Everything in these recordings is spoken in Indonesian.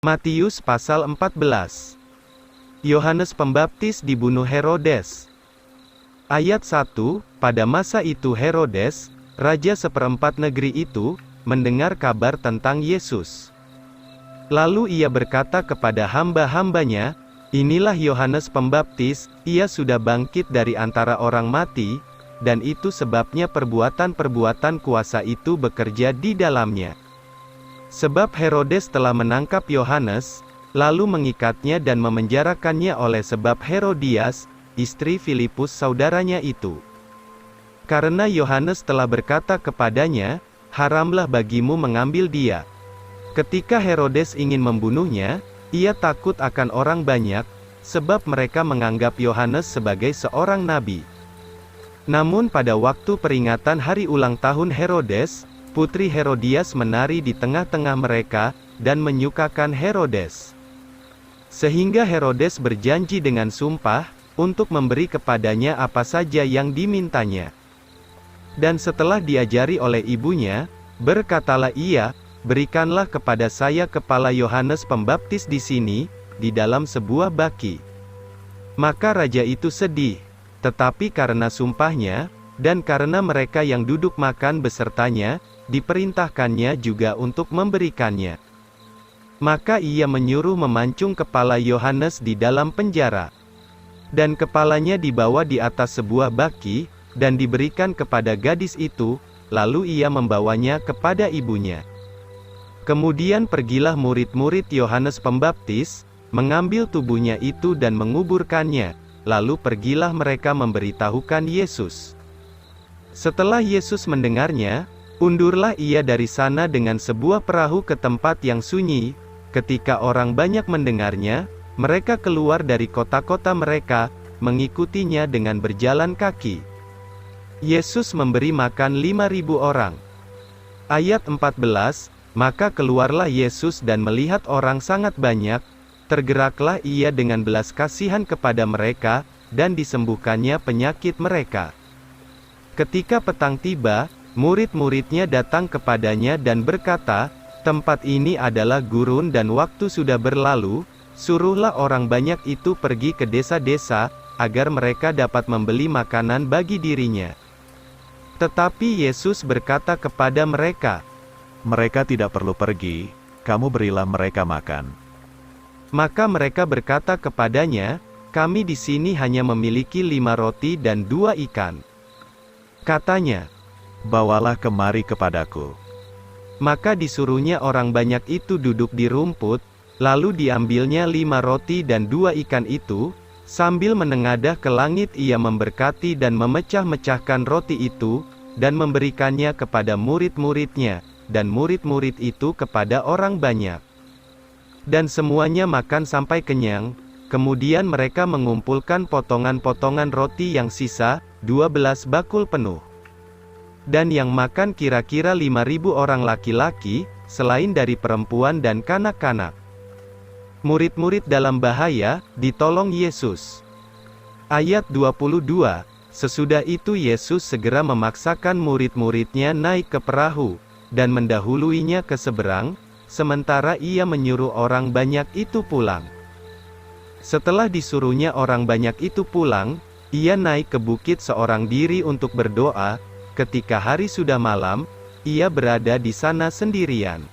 Matius pasal 14. Yohanes Pembaptis dibunuh Herodes. Ayat 1, pada masa itu Herodes, raja seperempat negeri itu, mendengar kabar tentang Yesus. Lalu ia berkata kepada hamba-hambanya, "Inilah Yohanes Pembaptis, ia sudah bangkit dari antara orang mati, dan itu sebabnya perbuatan-perbuatan kuasa itu bekerja di dalamnya." Sebab Herodes telah menangkap Yohanes, lalu mengikatnya dan memenjarakannya oleh sebab Herodias, istri Filipus saudaranya itu. Karena Yohanes telah berkata kepadanya, "Haramlah bagimu mengambil dia." Ketika Herodes ingin membunuhnya, ia takut akan orang banyak, sebab mereka menganggap Yohanes sebagai seorang nabi. Namun pada waktu peringatan hari ulang tahun Herodes, putri Herodias menari di tengah-tengah mereka, dan menyukakan Herodes. Sehingga Herodes berjanji dengan sumpah, untuk memberi kepadanya apa saja yang dimintanya. Dan setelah diajari oleh ibunya, berkatalah ia, "Berikanlah kepada saya kepala Yohanes Pembaptis di sini, di dalam sebuah baki." Maka raja itu sedih, tetapi karena sumpahnya, dan karena mereka yang duduk makan besertanya, diperintahkannya juga untuk memberikannya. Maka ia menyuruh memancung kepala Yohanes di dalam penjara. Dan kepalanya dibawa di atas sebuah baki, dan diberikan kepada gadis itu, lalu ia membawanya kepada ibunya. Kemudian pergilah murid-murid Yohanes Pembaptis, mengambil tubuhnya itu dan menguburkannya, lalu pergilah mereka memberitahukan Yesus. Setelah Yesus mendengarnya, undurlah ia dari sana dengan sebuah perahu ke tempat yang sunyi. Ketika orang banyak mendengarnya, mereka keluar dari kota-kota mereka, mengikutinya dengan berjalan kaki. Yesus memberi makan 5.000 orang. Ayat 14, maka keluarlah Yesus dan melihat orang sangat banyak, tergeraklah ia dengan belas kasihan kepada mereka, dan disembuhkannya penyakit mereka. Ketika petang tiba, murid-muridnya datang kepadanya dan berkata, "Tempat ini adalah gurun dan waktu sudah berlalu, suruhlah orang banyak itu pergi ke desa-desa, agar mereka dapat membeli makanan bagi dirinya." Tetapi Yesus berkata kepada mereka, "Mereka tidak perlu pergi, kamu berilah mereka makan." Maka mereka berkata kepadanya, "Kami di sini hanya memiliki 5 roti dan 2 ikan." Katanya, "Bawalah kemari kepadaku." Maka disuruhnya orang banyak itu duduk di rumput, lalu diambilnya 5 roti dan 2 ikan itu, sambil menengadah ke langit ia memberkati dan memecah-mecahkan roti itu, dan memberikannya kepada murid-muridnya, dan murid-murid itu kepada orang banyak. Dan semuanya makan sampai kenyang, kemudian mereka mengumpulkan potongan-potongan roti yang sisa, 12 bakul penuh. Dan yang makan kira-kira 5.000 orang laki-laki, selain dari perempuan dan kanak-kanak. Murid-murid dalam bahaya, ditolong Yesus. Ayat 22, sesudah itu Yesus segera memaksakan murid-muridnya naik ke perahu, dan mendahuluinya ke seberang, sementara ia menyuruh orang banyak itu pulang. Setelah disuruhnya orang banyak itu pulang, ia naik ke bukit seorang diri untuk berdoa. Ketika hari sudah malam, ia berada di sana sendirian.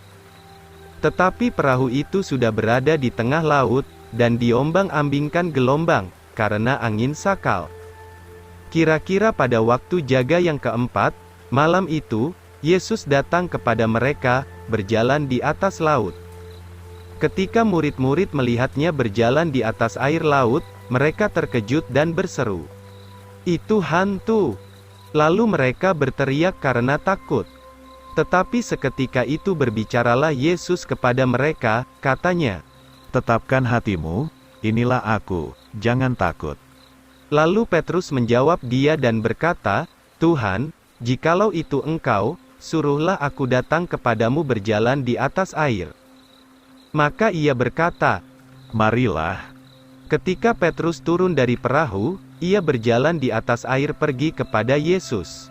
Tetapi perahu itu sudah berada di tengah laut, dan diombang-ambingkan gelombang, karena angin sakal. Kira-kira pada waktu jaga yang keempat, malam itu, Yesus datang kepada mereka, berjalan di atas laut. Ketika murid-murid melihatnya berjalan di atas air laut, mereka terkejut dan berseru, "Itu hantu!" Lalu mereka berteriak karena takut. Tetapi seketika itu berbicaralah Yesus kepada mereka, katanya, "Tetapkan hatimu, inilah aku, jangan takut." Lalu Petrus menjawab dia dan berkata, "Tuhan, jikalau itu Engkau, suruhlah aku datang kepadamu berjalan di atas air." Maka ia berkata, "Marilah." Ketika Petrus turun dari perahu, ia berjalan di atas air pergi kepada Yesus.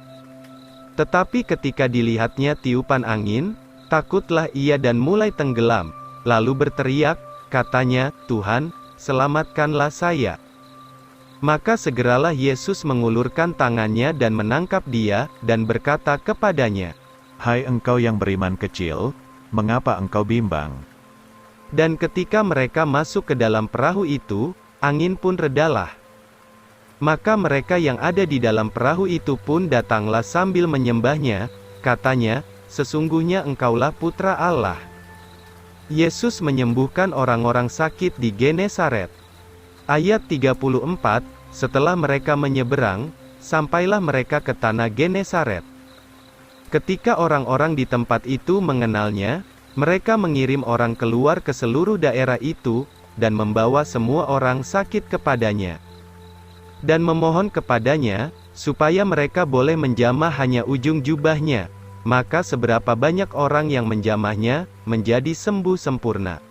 Tetapi ketika dilihatnya tiupan angin, takutlah ia dan mulai tenggelam, lalu berteriak, katanya, "Tuhan, selamatkanlah saya." Maka segeralah Yesus mengulurkan tangannya dan menangkap dia, dan berkata kepadanya, Hai engkau yang beriman kecil, mengapa engkau bimbang? Dan ketika mereka masuk ke dalam perahu itu, angin pun redalah. Maka mereka yang ada di dalam perahu itu pun datanglah sambil menyembahnya, katanya, "Sesungguhnya engkaulah putra Allah." Yesus menyembuhkan orang-orang sakit di Genesaret. Ayat 34, setelah mereka menyeberang, sampailah mereka ke tanah Genesaret. Ketika orang-orang di tempat itu mengenalnya, mereka mengirim orang keluar ke seluruh daerah itu, dan membawa semua orang sakit kepadanya. Dan memohon kepadanya, supaya mereka boleh menjamah hanya ujung jubahnya. Maka seberapa banyak orang yang menjamahnya, menjadi sembuh sempurna.